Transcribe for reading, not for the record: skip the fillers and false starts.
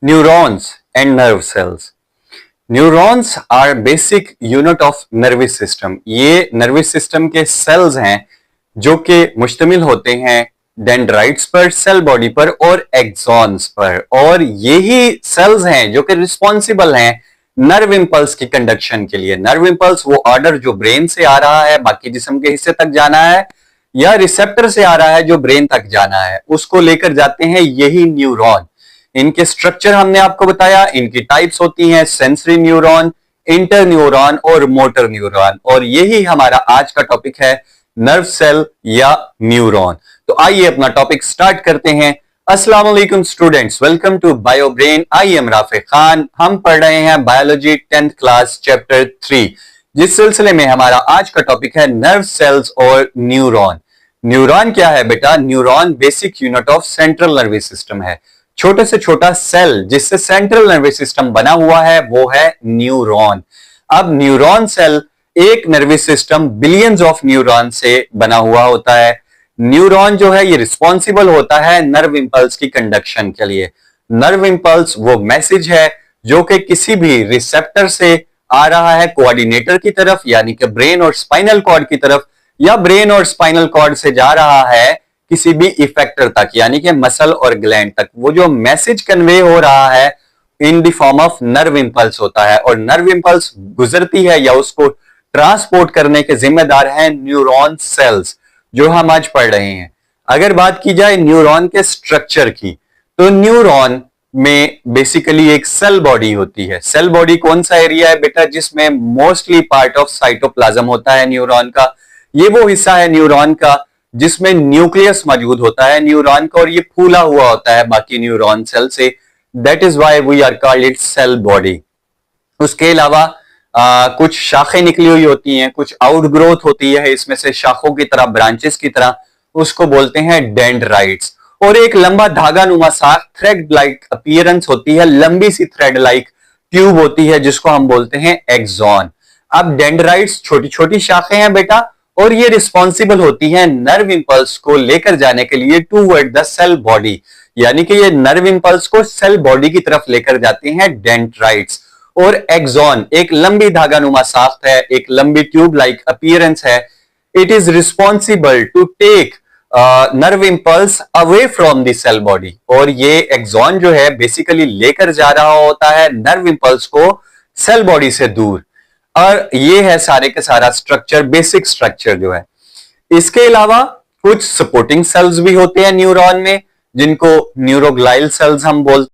Neurons and nerve cells. Neurons are basic unit of nervous system. ये nervous system के cells हैं जो कि मुश्तमिल होते हैं डेंड्राइट्स पर, सेल बॉडी पर और एक्सॉन्स पर, और यही सेल्स हैं जो कि रिस्पॉन्सिबल हैं नर्व इंपल्स की कंडक्शन के लिए। नर्व इंपल्स वो ऑर्डर जो ब्रेन से आ रहा है बाकी जिस्म के हिस्से तक जाना है, या रिसेप्टर से आ रहा है जो ब्रेन तक जाना है, उसको लेकर जाते हैं यही न्यूरॉन। इनके स्ट्रक्चर हमने आपको बताया, इनकी टाइप्स होती हैं सेंसरी न्यूरॉन, इंटर न्यूरॉन और मोटर न्यूरॉन, और यही हमारा आज का टॉपिक है नर्व सेल या न्यूरॉन। तो आइए अपना टॉपिक स्टार्ट करते हैं। अस्सलाम वालेकुम students, welcome to Bio Brain. I am Rafe Khan. हम पढ़ रहे हैं बायोलॉजी 10th क्लास चैप्टर 3, जिस सिलसिले में हमारा आज का टॉपिक है नर्व सेल्स और न्यूरॉन। न्यूरॉन क्या है बेटा? Neuron basic unit of central nervous system है। छोटे से छोटा सेल जिससे सेंट्रल नर्वस सिस्टम बना हुआ है वो है न्यूरॉन। अब न्यूरॉन सेल एक nervous system billions of neuron से बना हुआ होता है। न्यूरॉन जो है ये रिस्पॉन्सिबल होता है नर्व इंपल्स की कंडक्शन के लिए। नर्व इंपल्स वो मैसेज है जो कि किसी भी रिसेप्टर से आ रहा है कोऑर्डिनेटर की तरफ, यानी कि ब्रेन और स्पाइनल कॉर्ड की तरफ, या ब्रेन और स्पाइनल कॉर्ड से जा रहा है किसी भी इफेक्टर तक, यानी कि मसल और ग्लैंड तक। वो जो मैसेज कन्वे हो रहा है in the form of nerve impulse होता है, और नर्व इंपल्स गुजरती है या उसको ट्रांसपोर्ट करने के जिम्मेदार हैं न्यूरॉन सेल्स, जो हम आज पढ़ रहे हैं। अगर बात की जाए न्यूरॉन के स्ट्रक्चर की, तो न्यूरॉन में बेसिकली एक सेल बॉडी होती है। सेल बॉडी कौन सा एरिया है बेटा जिसमें मोस्टली पार्ट ऑफ साइटोप्लाज्म होता है न्यूरॉन का? ये वो हिस्सा है न्यूरॉन का जिसमें न्यूक्लियस मौजूद होता है न्यूरॉन का, और ये फूला हुआ होता है बाकी न्यूरॉन सेल से। That is why we are called it cell body. उसके अलावा कुछ शाखें निकली हुई होती हैं, कुछ आउटग्रोथ होती है इसमें से शाखों की तरह, ब्रांचेस की तरह, उसको बोलते हैं डेंड्राइट्स। और एक लंबा धागा नुमा साख, थ्रेड लाइक अपीयरेंस होती है, लंबी सी थ्रेड लाइक ट्यूब होती है जिसको हम बोलते हैं एक्सॉन। अब डेंड्राइट्स छोटी छोटी शाखें हैं बेटा, और ये रिस्पॉन्सिबल होती हैं नर्व इंपल्स को लेकर जाने के लिए टूवर्ड द सेल बॉडी, यानी कि ये नर्व इंपल्स को सेल बॉडी की तरफ लेकर जाते हैं डेंड्राइट्स। और एक्सॉन एक लंबी धागा नुमा साख्त है, एक लंबी ट्यूब लाइक अपीयरेंस है। It is responsible to take nerve impulse away from the cell body, और ये एक्सॉन जो है बेसिकली लेकर जा रहा होता है नर्व इंपल्स को सेल बॉडी से दूर। और ये है सारे के सारा स्ट्रक्चर, बेसिक स्ट्रक्चर जो है। इसके अलावा कुछ सपोर्टिंग सेल्स भी होते हैं न्यूरॉन में, जिनको न्यूरोग्लाइल सेल्स हम बोलते हैं।